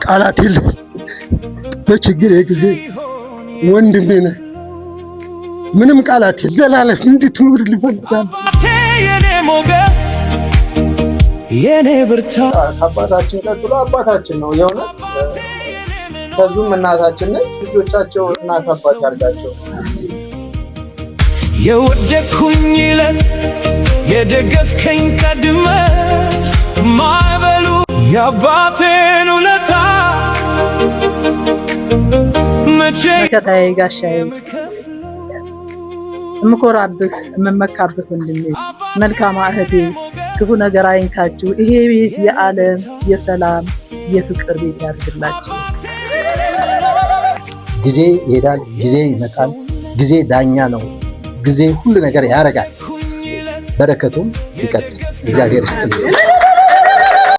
ቃላት የለም። በችግር ጊዜ ወንድሜ ነህ። ምንም ቃላት ዘላለም እንድትኖር ልፈልጋለሁ። የኔ ሞገስ የኔ ብርታት አባታችን ቀጥሎ አባታችን ነው የእውነት ከዙም እናታችን ነን። ልጆቻቸው እናት አባት ያርጋቸው። የወደኩኝ ዕለት የደገፍከኝ ቀድመ ማዕበሉ የአባቴን ውለታ መከታዬ ጋሻዬ እምኮራብህ እምመካብህ ወንድሜ መልካም እህቴ ክፉ ነገር አይንካችሁ። ይሄ ቤት የዓለም የሰላም የፍቅር ቤት ያድርግላችሁ። ጊዜ ይሄዳል፣ ጊዜ ይመጣል። ጊዜ ዳኛ ነው። ጊዜ ሁሉ ነገር ያረጋል። በረከቱም ይቀጥል። እግዚአብሔር ይስጥልኝ።